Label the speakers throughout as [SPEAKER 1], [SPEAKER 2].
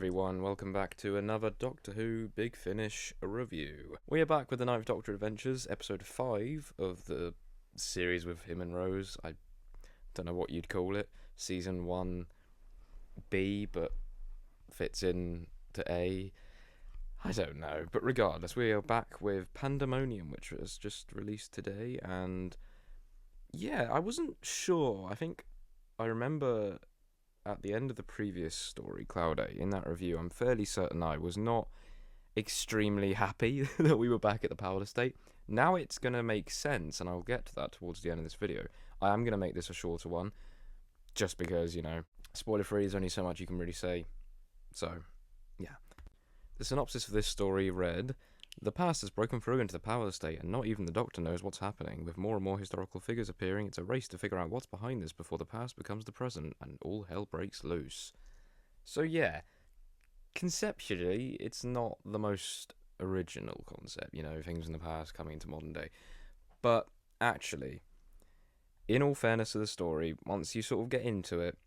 [SPEAKER 1] everyone, welcome back to another Doctor Who Big Finish review. We are back with the Ninth Doctor Adventures, episode 5 of the series with him and Rose. I don't know what you'd call it, season 1B, but fits in to A. I don't know, but regardless, we are back with Pandemonium, which was just released today, and yeah, I wasn't sure. I remember at the end of the previous story, Cloud 8, in that review, I'm fairly certain I was not extremely happy that we were back at the Powerless State. Now it's going to make sense, and I'll get to that towards the end of this video. I am going to make this a shorter one, just because, spoiler-free is only so much you can really say. So, yeah. The synopsis for this story read: the past has broken through into the Powerless State, and not even the Doctor knows what's happening. With more and more historical figures appearing, it's a race to figure out what's behind this before the past becomes the present, and all hell breaks loose. So yeah, conceptually, it's not the most original concept, things in the past coming into modern day. But actually, in all fairness to the story, once you sort of get into it,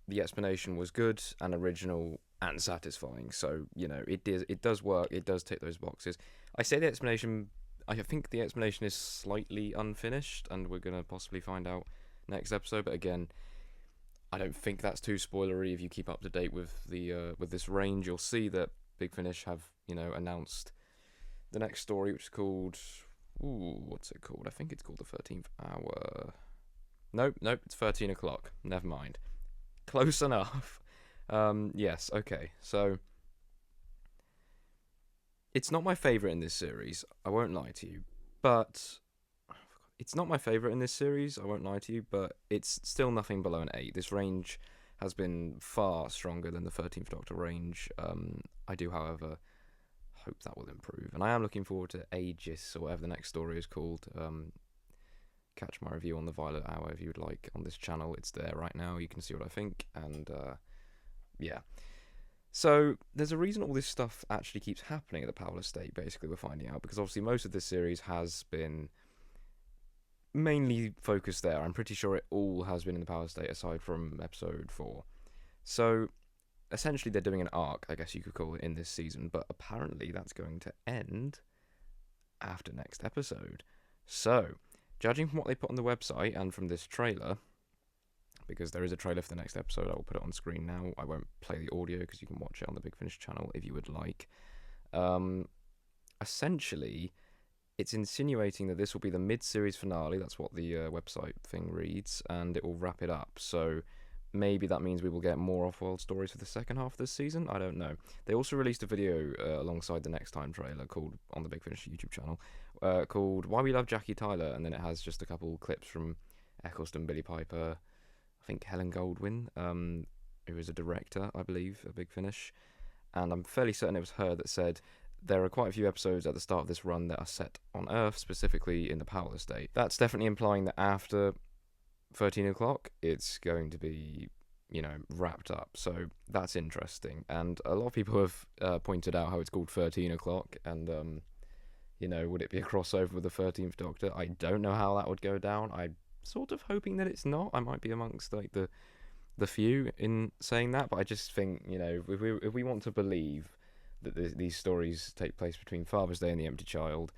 [SPEAKER 1] the explanation was good and original and satisfying. So, it does work, it does tick those boxes. I think the explanation is slightly unfinished, and we're going to possibly find out next episode, but again, I don't think that's too spoilery. If you keep up to date with the with this range, you'll see that Big Finish have, announced the next story, which is called, what's it called? I think it's called The 13th Hour. Nope, it's 13 o'clock. Never mind. Close enough. Yes, okay, so it's not my favourite in this series, I won't lie to you, but it's still nothing below an 8. This range has been far stronger than the 13th Doctor range. I do, however, hope that will improve, and I am looking forward to Aegis, or whatever the next story is called. Catch my review on the Violet Hour if you would like on this channel. It's there right now, you can see what I think, and yeah. So, there's a reason all this stuff actually keeps happening at the Powerless State, basically, we're finding out, because obviously most of this series has been mainly focused there. I'm pretty sure it all has been in the Powerless State, aside from episode 4. So, essentially they're doing an arc, I guess you could call it, in this season, but apparently that's going to end after next episode. So, judging from what they put on the website and from this trailer, because there is a trailer for the next episode, I will put it on screen now. I won't play the audio because you can watch it on the Big Finish channel if you would like. Essentially, it's insinuating that this will be the mid-series finale. That's what the website thing reads, and it will wrap it up. So maybe that means we will get more off-world stories for the second half of this season. I don't know. They also released a video alongside the Next Time trailer called on the Big Finish YouTube channel called "Why We Love Jackie Tyler," and then it has just a couple clips from Eccleston, Billy Piper, I think Helen Goldwyn, who is a director, I believe, at Big Finish, and I'm fairly certain it was her that said there are quite a few episodes at the start of this run that are set on Earth, specifically in the Powerless State. That's definitely implying that after 13 o'clock, it's going to be, wrapped up, so that's interesting, and a lot of people have pointed out how it's called 13 o'clock, and, would it be a crossover with the 13th Doctor? I don't know how that would go down. I'm sort of hoping that it's not. I might be amongst the few in saying that, but I just think, if we want to believe that these stories take place between Father's Day and the Empty Child,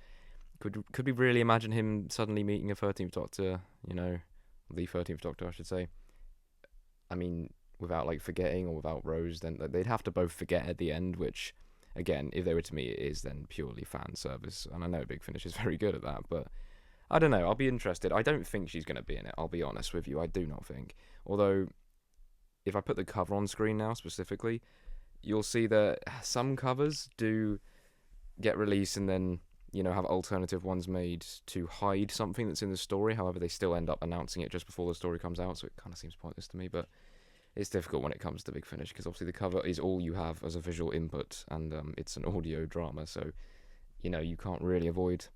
[SPEAKER 1] could we really imagine him suddenly meeting a 13th Doctor, the 13th Doctor, I should say? I mean, without forgetting, or without Rose, then they'd have to both forget at the end, which, again, if they were to meet, it is then purely fan service, and I know Big Finish is very good at that, but I don't know, I'll be interested. I don't think she's going to be in it, I'll be honest with you, I do not think. Although, if I put the cover on screen now, specifically, you'll see that some covers do get released and then, have alternative ones made to hide something that's in the story. However, they still end up announcing it just before the story comes out, so it kind of seems pointless to me, but it's difficult when it comes to Big Finish, because obviously the cover is all you have as a visual input, and it's an audio drama, so, you can't really avoid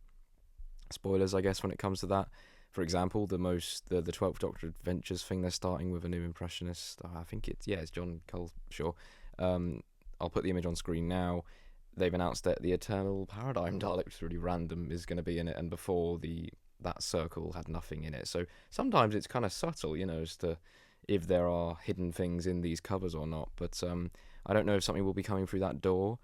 [SPEAKER 1] spoilers, I guess, when it comes to that. For example, the 12th Doctor Adventures thing, they're starting with a new impressionist. I think it's John Culshaw. I'll put the image on screen now. They've announced that the Eternal Paradigm Dalek, which is really random, is going to be in it, and before that circle had nothing in it. So sometimes it's kind of subtle, as to if there are hidden things in these covers or not. But I don't know if something will be coming through that door.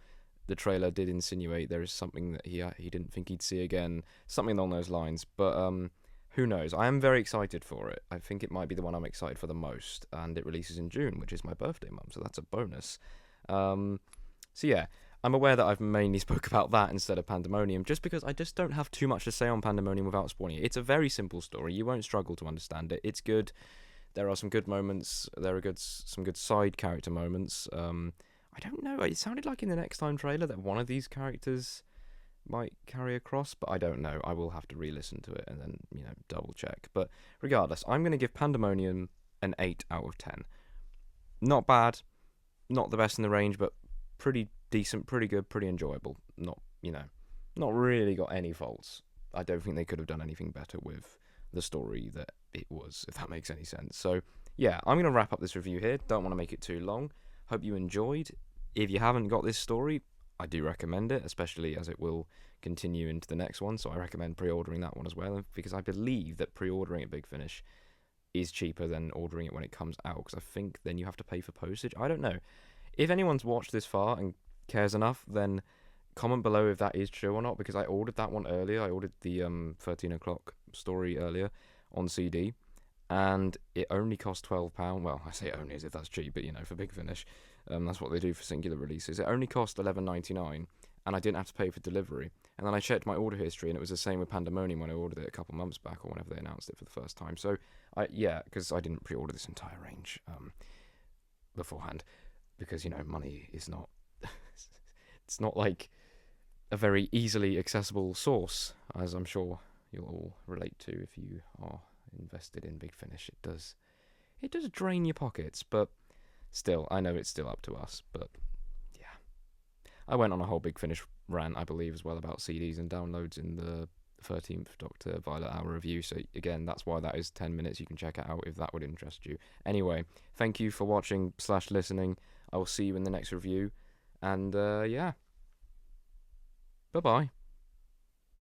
[SPEAKER 1] The trailer did insinuate there is something that he didn't think he'd see again, something along those lines. But who knows? I am very excited for it. I think it might be the one I'm excited for the most, and it releases in June, which is my birthday month, so that's a bonus. So yeah, I'm aware that I've mainly spoke about that instead of Pandemonium, just because I just don't have too much to say on Pandemonium without spoiling it. It's a very simple story. You won't struggle to understand it. It's good. There are some good moments. There are some good side character moments. I don't know. It sounded like in the Next Time trailer that one of these characters might carry across, but I don't know. I will have to re-listen to it and then, double check. But regardless, I'm going to give Pandemonium an 8 out of 10. Not bad, not the best in the range, but pretty decent, pretty good, pretty enjoyable. Not really got any faults. I don't think they could have done anything better with the story that it was, if that makes any sense. So, yeah, I'm going to wrap up this review here. Don't want to make it too long. Hope you enjoyed. If you haven't got this story, I do recommend it, especially as it will continue into the next one. So I recommend pre-ordering that one as well, because I believe that pre-ordering at Big Finish is cheaper than ordering it when it comes out, because I think then you have to pay for postage. I don't know. If anyone's watched this far and cares enough, then comment below if that is true or not, because I ordered that one earlier. I ordered the 13 o'clock story earlier on CD, and it only cost £12. Well, I say only as if that's cheap, but for Big Finish, that's what they do for singular releases. It only cost $11.99, and I didn't have to pay for delivery. And then I checked my order history, and it was the same with Pandemonium when I ordered it a couple months back, or whenever they announced it for the first time. So, because I didn't pre-order this entire range beforehand, because money is not it's not like a very easily accessible source, as I'm sure you'll all relate to if you are invested in Big Finish. It does drain your pockets, but still, I know it's still up to us. But yeah, I went on a whole Big Finish rant, I believe, as well, about CDs and downloads in the 13th Doctor Violet Hour review. So again, that's why that is 10 minutes. You can check it out if that would interest you. Anyway, thank you for watching / listening. I will see you in the next review, and yeah, bye bye.